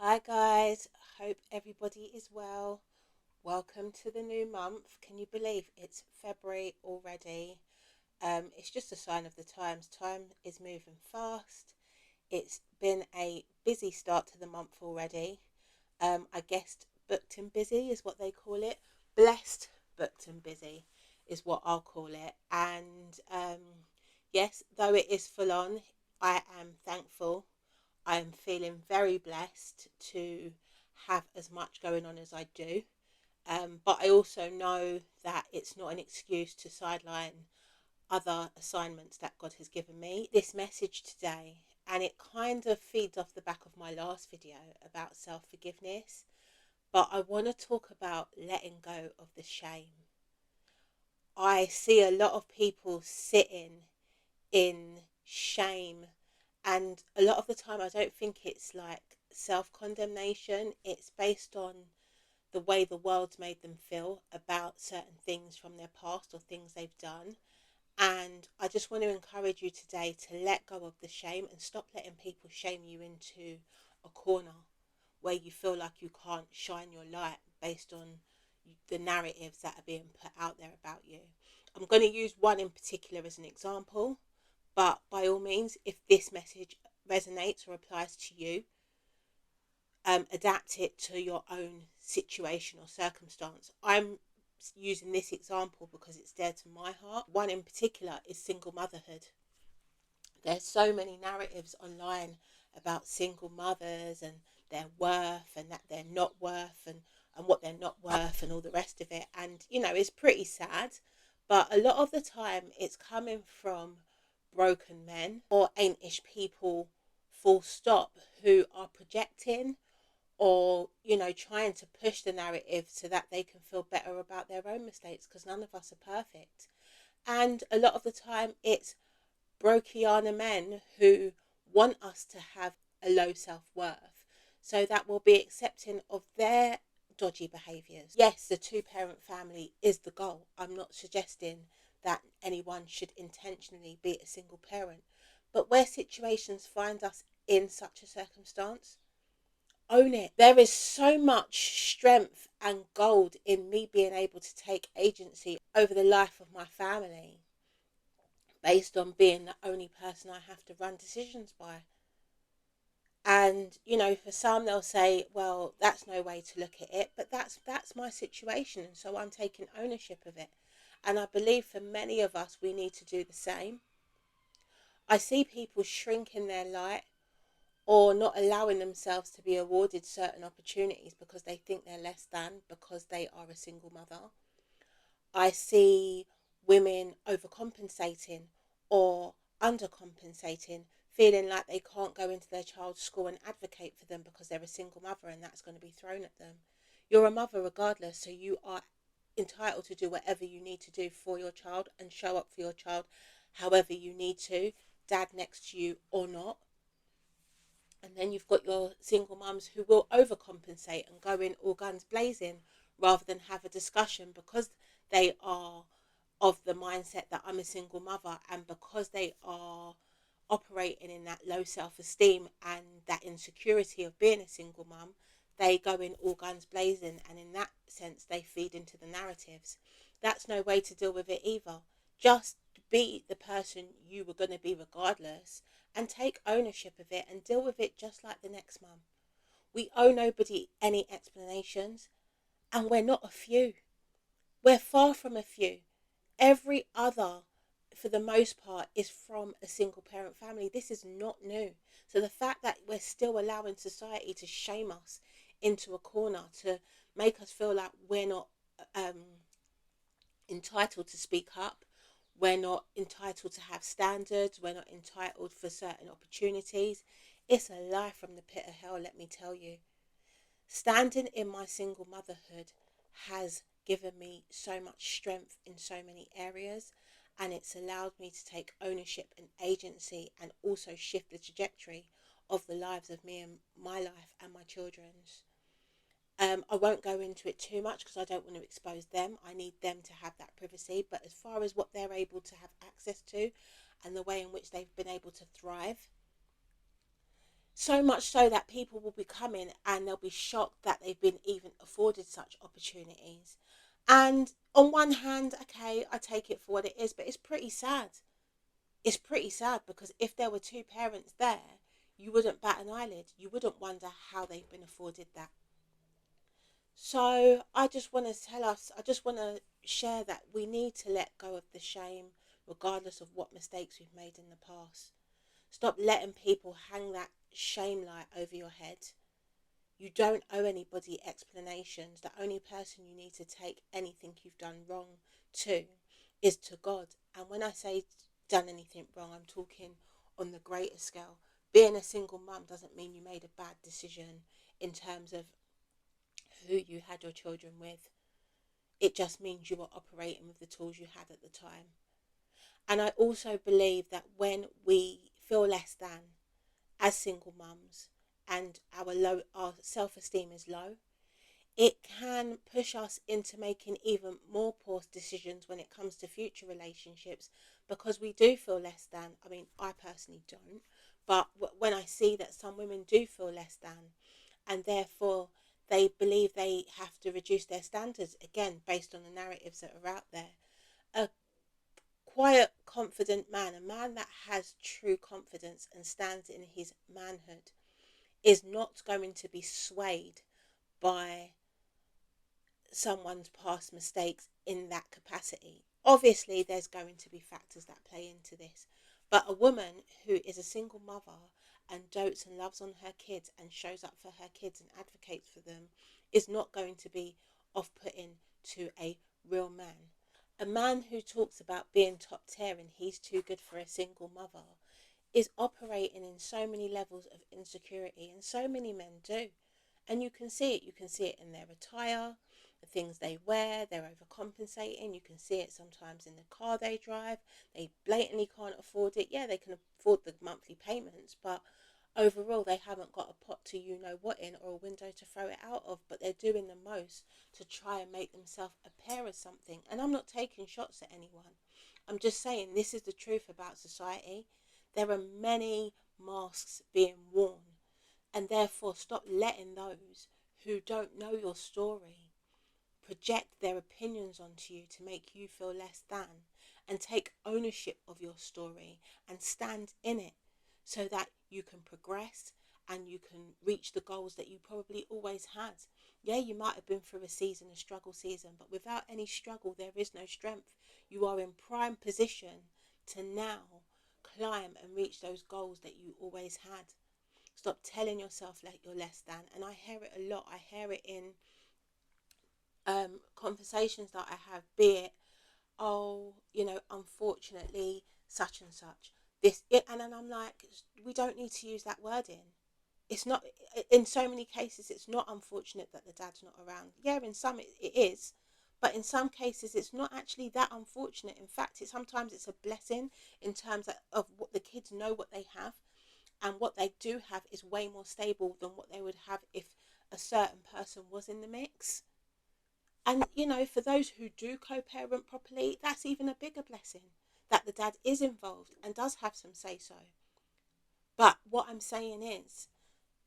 Hi guys, hope everybody is well. Welcome to the new month. Can you believe it's February already? It's just a sign of the times. Time is moving fast. It's been a busy start to the month already. I guess booked and busy is what they call it. Blessed booked and busy is what I'll call it. And yes, though it is full on, I am thankful. I am feeling very blessed to have as much going on as I do. But I also know that it's not an excuse to sideline other assignments that God has given me. This message today, and it kind of feeds off the back of my last video about self forgiveness, but I want to talk about letting go of the shame. I see a lot of people sitting in shame, and a lot of the time I don't think it's like self condemnation, it's based on the way the world's made them feel about certain things from their past or things they've done. And I just want to encourage you today to let go of the shame and stop letting people shame you into a corner where you feel like you can't shine your light based on the narratives that are being put out there about you. I'm going to use one in particular as an example, but by all means, if this message resonates or applies to you, adapt it to your own situation or circumstance. I'm using this example because it's dear to my heart. One in particular is single motherhood. There's so many narratives online about single mothers and their worth and that they're not worth and what they're not worth and all the rest of it. And, it's pretty sad. But a lot of the time it's coming from broken men or ain't-ish people, full stop, who are projecting or trying to push the narrative so that they can feel better about their own mistakes, because none of us are perfect. And a lot of the time it's brokiana men who want us to have a low self-worth so that we'll be accepting of their dodgy behaviours. Yes, the two-parent family is the goal. I'm not suggesting that anyone should intentionally be a single parent, but where situations find us in such a circumstance, own it. There is so much strength and gold in me being able to take agency over the life of my family based on being the only person I have to run decisions by. And for some they'll say, well, that's no way to look at it, but that's my situation, and so I'm taking ownership of it. And I believe for many of us we need to do the same. I see people shrinking their light or not allowing themselves to be awarded certain opportunities because they think they're less than because they are a single mother. I see women overcompensating or undercompensating, feeling like they can't go into their child's school and advocate for them because they're a single mother and that's going to be thrown at them. You're a mother regardless, so you are entitled to do whatever you need to do for your child and show up for your child however you need to, dad next to you or not. And then you've got your single mums who will overcompensate and go in all guns blazing rather than have a discussion, because they are of the mindset that I'm a single mother, and because they are operating in that low self-esteem and that insecurity of being a single mum, they go in all guns blazing, and in that sense they feed into the narratives. That's no way to deal with it either. Just be the person you were going to be regardless and take ownership of it and deal with it just like the next mum. We owe nobody any explanations, and we're not a few. We're far from a few. Every other, for the most part, is from a single parent family. This is not new. So the fact that we're still allowing society to shame us into a corner, to make us feel like we're not entitled to speak up, we're not entitled to have standards, we're not entitled for certain opportunities, it's a lie from the pit of hell, let me tell you. Standing in my single motherhood has given me so much strength in so many areas, and it's allowed me to take ownership and agency and also shift the trajectory of the lives of me and my life and my children's. I won't go into it too much because I don't want to expose them. I need them to have that privacy. But as far as what they're able to have access to and the way in which they've been able to thrive, So much so that people will be coming and they'll be shocked that they've been even afforded such opportunities. And on one hand, okay, I take it for what it is, but it's pretty sad. It's pretty sad because if there were two parents there, you wouldn't bat an eyelid. You wouldn't wonder how they've been afforded that. So I just want to tell us, I just want to share that we need to let go of the shame, regardless of what mistakes we've made in the past. Stop letting people hang that shame light over your head. You don't owe anybody explanations. The only person you need to take anything you've done wrong to is to God. And when I say done anything wrong, I'm talking on the greater scale. Being a single mum doesn't mean you made a bad decision in terms of who you had your children with. It just means you were operating with the tools you had at the time. And I also believe that when we feel less than as single mums and our self-esteem is low, it can push us into making even more poor decisions when it comes to future relationships, because we do feel less than. I mean, I personally don't, but when I see that some women do feel less than, and therefore they believe they have to reduce their standards, again based on the narratives that are out there, a quiet, confident man, a man that has true confidence and stands in his manhood, is not going to be swayed by someone's past mistakes in that capacity. Obviously, there's going to be factors that play into this, but a woman who is a single mother and dotes and loves on her kids and shows up for her kids and advocates for them is not going to be off putting to a real man. A man who talks about being top tier and he's too good for a single mother is operating in so many levels of insecurity, and so many men do. And you can see it. You can see it in their attire, the things they wear, they're overcompensating. You can see it sometimes in the car they drive. They blatantly can't afford it. Yeah, they can afford the monthly payments, but overall they haven't got a pot to you know what in, or a window to throw it out of, but they're doing the most to try and make themselves appear as something. And I'm not taking shots at anyone. I'm just saying this is the truth about society. There are many masks being worn, and therefore stop letting those who don't know your story project their opinions onto you to make you feel less than, and take ownership of your story and stand in it so that you can progress and you can reach the goals that you probably always had. Yeah, you might have been through a season, a struggle season, but without any struggle there is no strength. You are in prime position to now climb and reach those goals that you always had. Stop telling yourself that you're less than. And I hear it a lot. I hear it in conversations that I have, be it, oh, you know, unfortunately, such and such. And then I'm like, we don't need to use that wording. It's not, in so many cases, it's not unfortunate that the dad's not around. Yeah, in some it is. But in some cases, it's not actually that unfortunate. In fact, sometimes it's a blessing in terms of what the kids know what they have, and what they do have is way more stable than what they would have if a certain person was in the mix. And you know, for those who do co-parent properly, that's even a bigger blessing, that the dad is involved and does have some say so. But what I'm saying is,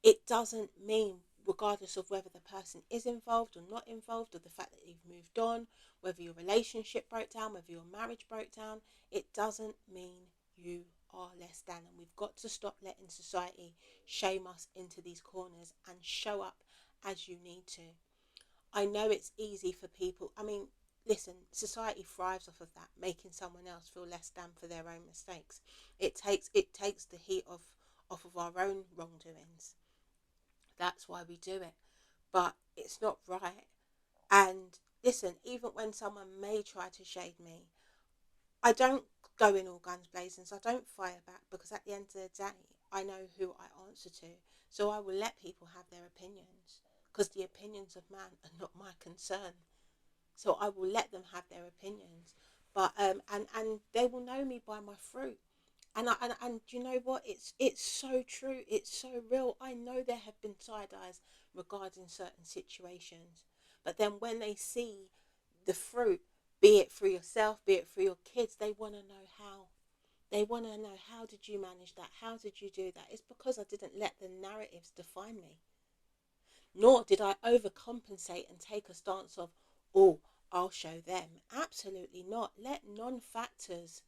it doesn't mean, regardless of whether the person is involved or not involved, or the fact that you've moved on, whether your relationship broke down, whether your marriage broke down, it doesn't mean you are less than. And we've got to stop letting society shame us into these corners and show up as you need to. I know it's easy for people. I mean, listen, society thrives off of that, making someone else feel less than for their own mistakes. It takes the heat off of our own wrongdoings. That's why we do it. But it's not right. And listen, even when someone may try to shade me, I don't go in all guns blazing. So I don't fire back, because at the end of the day, I know who I answer to. So I will let people have their opinions, because the opinions of man are not my concern. So I will let them have their opinions. But and they will know me by my fruit. And you know what? It's so true. It's so real. I know there have been side eyes regarding certain situations, but then when they see the fruit, be it for yourself, be it for your kids, they want to know how. They want to know, how did you manage that? How did you do that? It's because I didn't let the narratives define me. Nor did I overcompensate and take a stance of, oh, I'll show them. Absolutely not. Let non-factors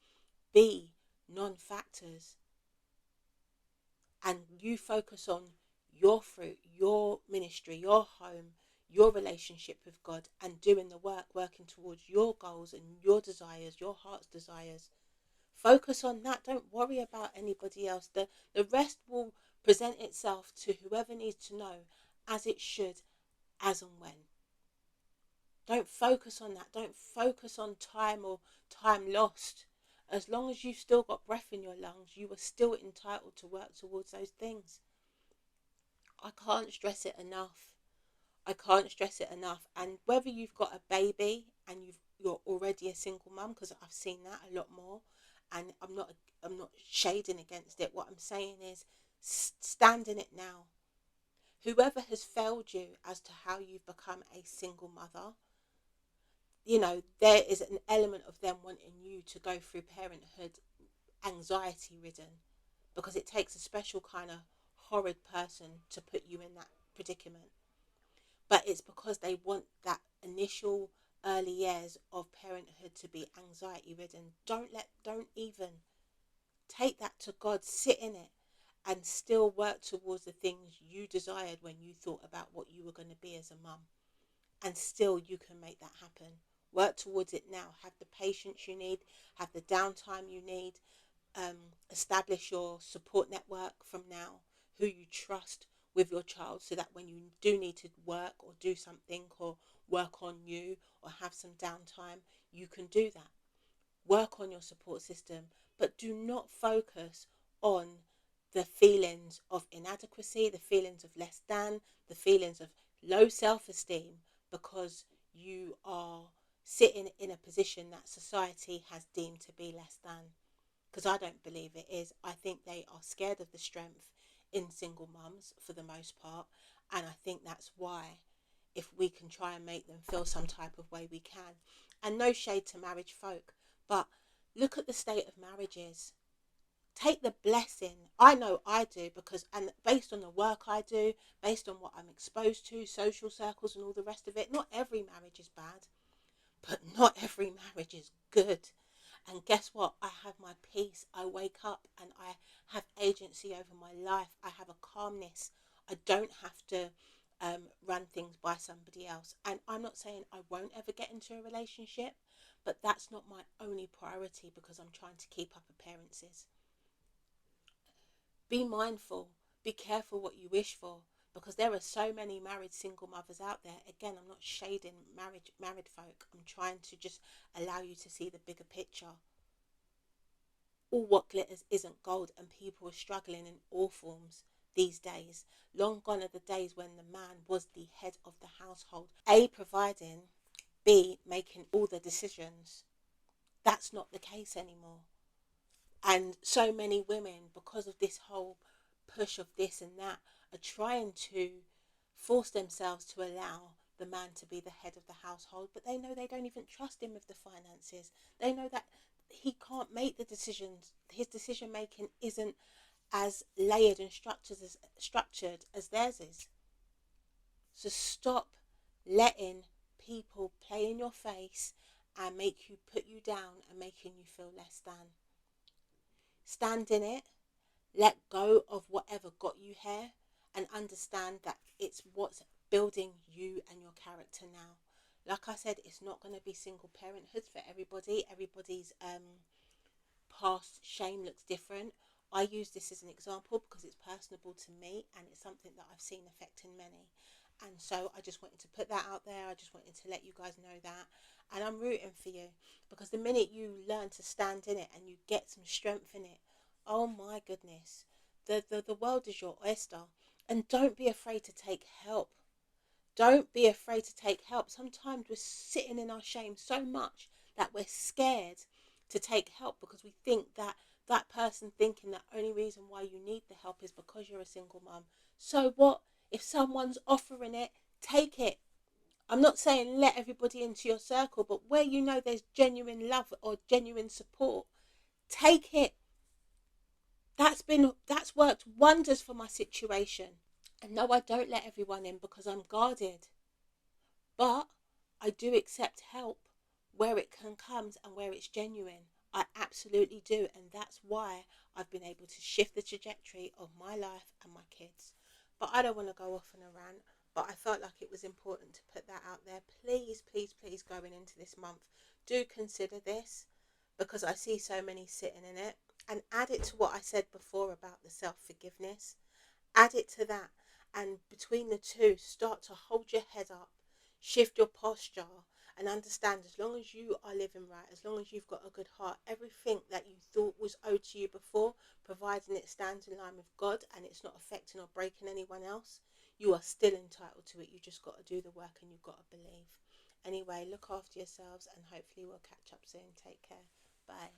be non-factors. And you focus on your fruit, your ministry, your home, your relationship with God, and doing the work, working towards your goals and your desires, your heart's desires. Focus on that. Don't worry about anybody else. The rest will present itself to whoever needs to know, as it should, as and when. Don't focus on that. Don't focus on time or time lost. As long as you've still got breath in your lungs, you are still entitled to work towards those things. I can't stress it enough. I can't stress it enough. And whether you've got a baby and you're already a single mum, because I've seen that a lot more, and I'm not shading against it. What I'm saying is, stand in it now. Whoever has failed you as to how you've become a single mother, there is an element of them wanting you to go through parenthood anxiety ridden, because it takes a special kind of horrid person to put you in that predicament. But it's because they want that initial early years of parenthood to be anxiety ridden. Don't even take that to God, sit in it, and still work towards the things you desired when you thought about what you were going to be as a mum. And still you can make that happen. Work towards it now. Have the patience you need, have the downtime you need. Establish your support network from now, who you trust with your child, so that when you do need to work or do something or work on you or have some downtime, you can do that. Work on your support system, but do not focus on the feelings of inadequacy, the feelings of less than, the feelings of low self-esteem, because you are sitting in a position that society has deemed to be less than. Because I don't believe it is. I think they are scared of the strength in single mums for the most part, and I think that's why, if we can try and make them feel some type of way, we can. And no shade to marriage folk, but look at the state of marriages. Take the blessing. I know I do, because, and based on the work I do, based on what I'm exposed to, social circles and all the rest of it, not every marriage is bad, but not every marriage is good. And guess what? I have my peace. I wake up and I have agency over my life. I have a calmness. I don't have to run things by somebody else. And I'm not saying I won't ever get into a relationship, but that's not my only priority, because I'm trying to keep up appearances. Be mindful. Be careful what you wish for, because there are so many married single mothers out there. Again, I'm not shading married folk. I'm trying to just allow you to see the bigger picture. All what glitters isn't gold, and people are struggling in all forms these days. Long gone are the days when the man was the head of the household, A, providing, B, making all the decisions. That's not the case anymore. And so many women, because of this whole push of this and that, are trying to force themselves to allow the man to be the head of the household, but they know they don't even trust him with the finances. They know that he can't make the decisions. His decision making isn't as layered and structured as theirs is. So stop letting people play in your face and make you, put you down and making you feel less than. Stand in it. Let go of whatever got you here, and understand that it's what's building you and your character now. Like I said, it's not going to be single parenthood for everybody. Everybody's past shame looks different. I use this as an example because it's personable to me, and it's something that I've seen affecting many. And so I just wanted to put that out there. I just wanted to let you guys know that. And I'm rooting for you, because the minute you learn to stand in it and you get some strength in it, oh my goodness, the world is your oyster. And don't be afraid to take help. Don't be afraid to take help. Sometimes we're sitting in our shame so much that we're scared to take help, because we think that that person thinking that only reason why you need the help is because you're a single mum. So what? If someone's offering it, take it. I'm not saying let everybody into your circle, but where you know there's genuine love or genuine support, take it. That's worked wonders for my situation. And no, I don't let everyone in because I'm guarded, but I do accept help where it can come and where it's genuine. I absolutely do, and that's why I've been able to shift the trajectory of my life and my kids. But I don't want to go off on a rant, but I felt like it was important to put that out there. Please, please, please, going into this month, do consider this, because I see so many sitting in it, and add it to what I said before about the self-forgiveness. Add it to that, and between the two, start to hold your head up, shift your posture, and understand, as long as you are living right, as long as you've got a good heart, everything that you thought was owed to you before, providing it stands in line with God and it's not affecting or breaking anyone else, you are still entitled to it. You just got to do the work, and you've got to believe. Anyway, look after yourselves, and hopefully we'll catch up soon. Take care. Bye.